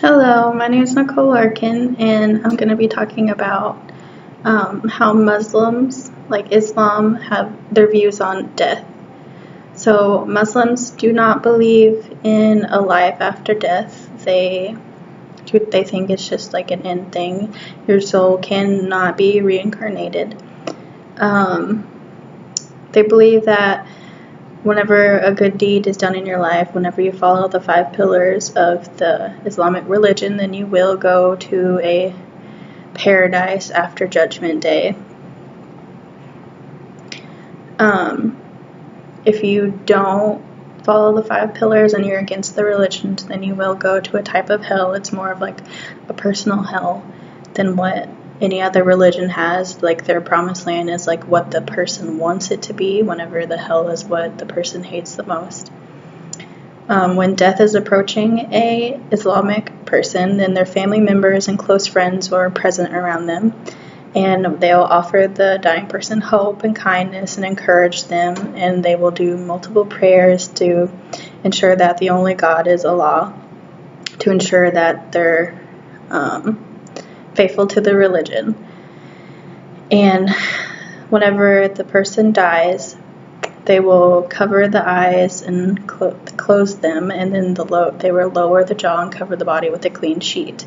Hello, my name is Nicole Larkin, and I'm going to be talking about how Muslims, like Islam, have their views on death. So, Muslims do not believe in a life after death. They think it's just like an end thing. Your soul cannot be reincarnated. They believe that whenever a good deed is done in your life, whenever you follow the 5 pillars of the Islamic religion, then you will go to a paradise after Judgment Day. If you don't follow the 5 pillars and you're against the religions, then you will go to a type of hell. It's more of like a personal hell than what any other religion has. Like their promised land is like what the person wants it to be, whenever the hell is what the person hates the most. When death is approaching a Islamic person, then their family members and close friends are present around them, and they'll offer the dying person hope and kindness and encourage them, and they will do multiple prayers to ensure that the only God is Allah, to ensure that they're faithful to the religion. And whenever the person dies, they will cover the eyes and close them, and then they will lower the jaw and cover the body with a clean sheet.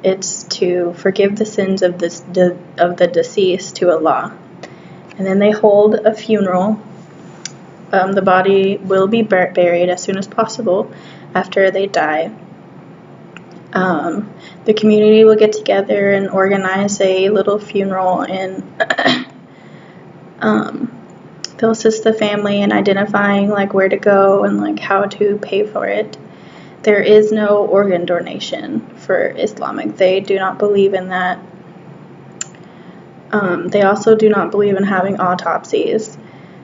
It's to forgive the sins of the deceased to Allah. And then they hold a funeral. The body will be buried as soon as possible after they die. The community will get together and organize a little funeral, and they'll assist the family in identifying like where to go and like how to pay for it. There is no organ donation for Islamic. They do not believe in that. They also do not believe in having autopsies.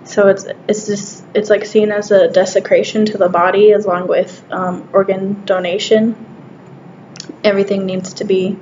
So it's like seen as a desecration to the body, along with organ donation. Everything needs to be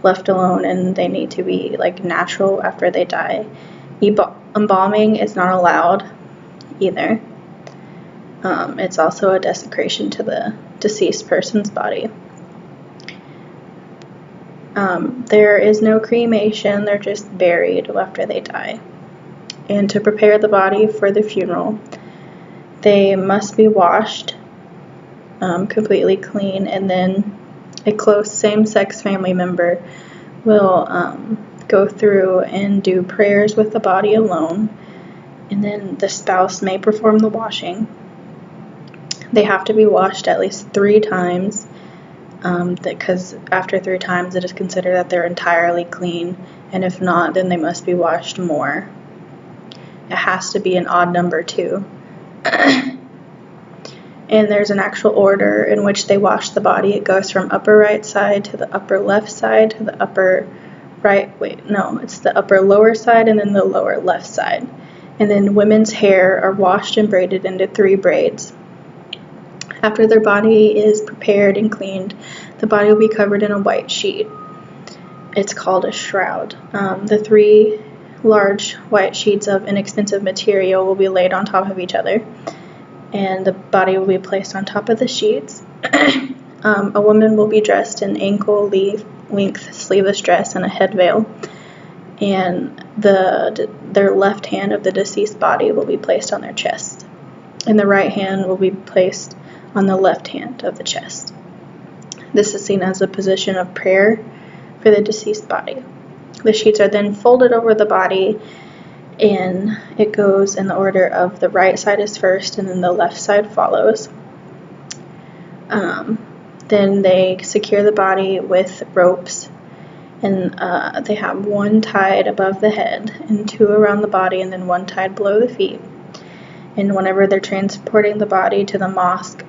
left alone, and they need to be like natural after they die. Embalming is not allowed either. It's also a desecration to the deceased person's body. There is no cremation. They're just buried after they die. And to prepare the body for the funeral, they must be washed completely clean, and then a close same-sex family member will go through and do prayers with the body alone, and then the spouse may perform the washing. They have to be washed at least 3 times, because after 3 times it is considered that they're entirely clean, and if not, then they must be washed more. It has to be an odd number too. And there's an actual order in which they wash the body. It goes from upper right side to the upper left side to the upper it's the upper lower side and then the lower left side. And then women's hair are washed and braided into 3 braids. After their body is prepared and cleaned, the body will be covered in a white sheet. It's called a shroud. The 3 large white sheets of inexpensive material will be laid on top of each other, and the body will be placed on top of the sheets. A woman will be dressed in ankle-length sleeveless dress and a head veil, and their left hand of the deceased body will be placed on their chest, and the right hand will be placed on the left hand of the chest. This is seen as a position of prayer for the deceased body. The sheets are then folded over the body, and it goes in the order of the right side is first and then the left side follows. Then they secure the body with ropes, and they have 1 tied above the head and 2 around the body, and then 1 tied below the feet. And whenever they're transporting the body to the mosque,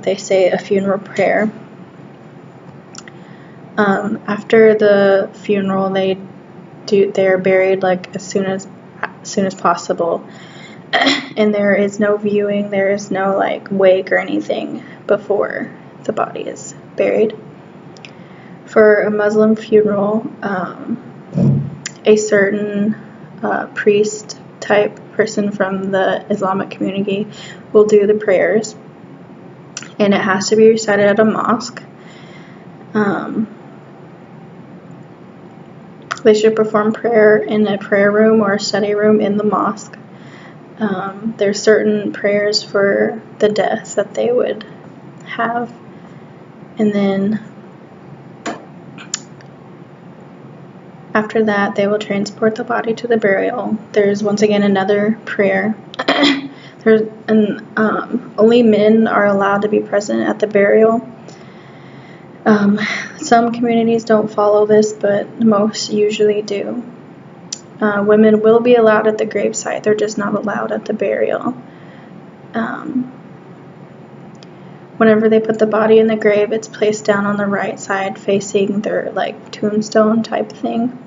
they say a funeral prayer. After the funeral, they're buried like as soon as possible, and there is no viewing. There is no like wake or anything before the body is buried. For a Muslim funeral, a certain priest type person from the Islamic community will do the prayers, and it has to be recited at a mosque. They should perform prayer in a prayer room or a study room in the mosque. There's certain prayers for the deaths that they would have. And then after that, they will transport the body to the burial. There's once again another prayer. Only men are allowed to be present at the burial. Some communities don't follow this, but most usually do. Women will be allowed at the gravesite, they're just not allowed at the burial. Whenever they put the body in the grave, it's placed down on the right side facing their tombstone type thing.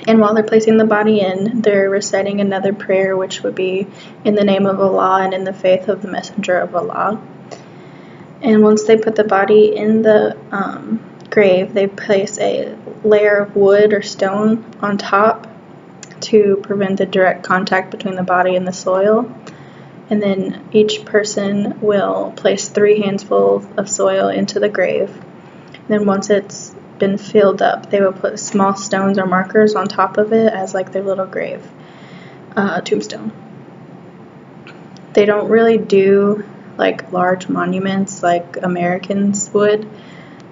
And while they're placing the body in, they're reciting another prayer, which would be in the name of Allah and in the faith of the Messenger of Allah. And once they put the body in the grave, they place a layer of wood or stone on top to prevent the direct contact between the body and the soil. And then each person will place 3 handfuls of soil into the grave. And then once it's been filled up, they will put small stones or markers on top of it as their little grave tombstone. They don't really do large monuments like Americans would.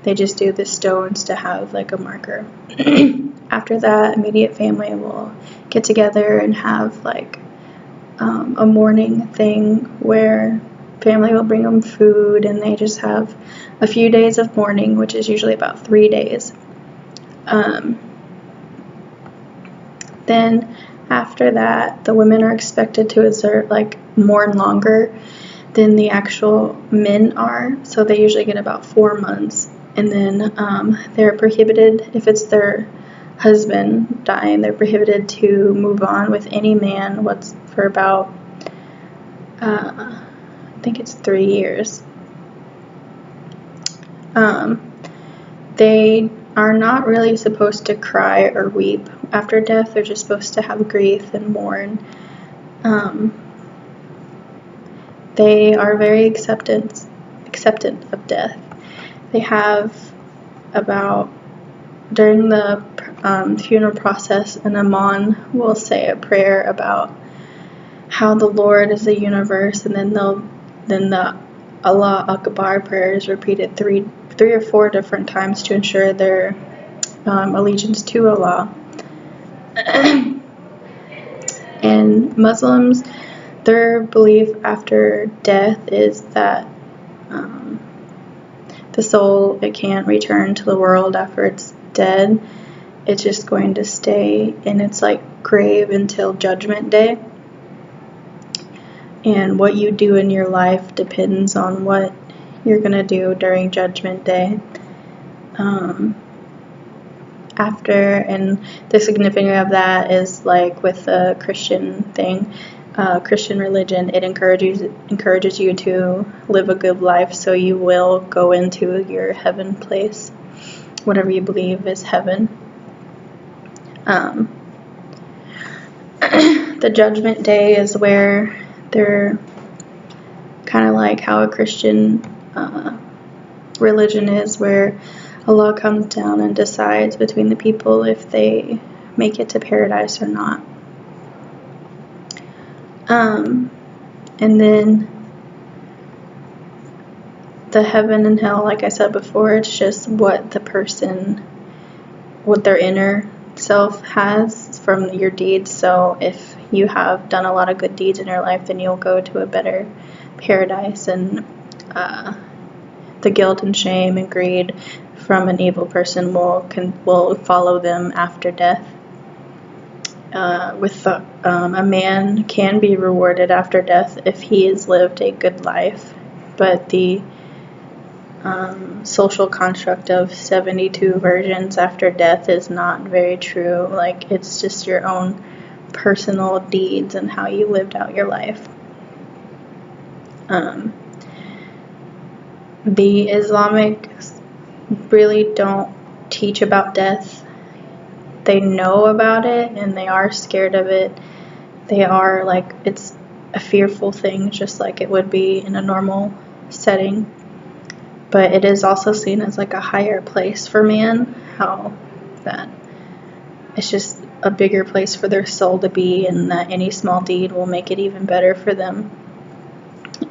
They just do the stones to have a marker. After that, immediate family will get together and have a mourning thing where family will bring them food, and they just have a few days of mourning, which is usually about 3 days. Then after that, the women are expected to mourn longer than the actual men are, so they usually get about 4 months. And then they're prohibited, if it's their husband dying, they're prohibited to move on with any man for about I think it's 3 years. They are not really supposed to cry or weep after death. They're just supposed to have grief and mourn. They are very acceptant of death. They have during the funeral process, an imam will say a prayer about how the Lord is the universe, and then the Allah Akbar prayer is repeated three or four different times to ensure their allegiance to Allah. And Muslims, their belief after death is that the soul, it can't return to the world after it's dead. It's just going to stay in its grave until Judgment Day. And what you do in your life depends on what you're going to do during Judgment Day. And the significance of that is with the Christian thing, Christian religion, it encourages you to live a good life, so you will go into your heaven place, whatever you believe is heaven. The Judgment Day is where they're kind of like how a Christian religion is, where Allah comes down and decides between the people if they make it to paradise or not. And then the heaven and hell, like I said before, it's just what their inner self has from your deeds. So if you have done a lot of good deeds in your life, then you'll go to a better paradise, and the guilt and shame and greed from an evil person will follow them after death. A man can be rewarded after death if he has lived a good life, but the social construct of 72 virgins after death is not very true. It's just your own personal deeds and how you lived out your life. The Islamics really don't teach about death. They know about it and they are scared of it. They are it's a fearful thing, just like it would be in a normal setting. but it is also seen as like a higher place for man, how that it's just a bigger place for their soul to be, and that any small deed will make it even better for them.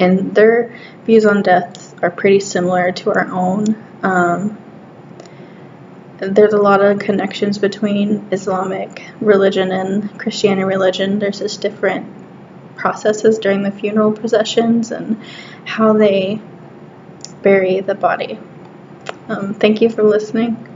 And their views on death are pretty similar to our own. There's a lot of connections between Islamic religion and Christianity religion. There's just different processes during the funeral processions and how they bury the body. Thank you for listening.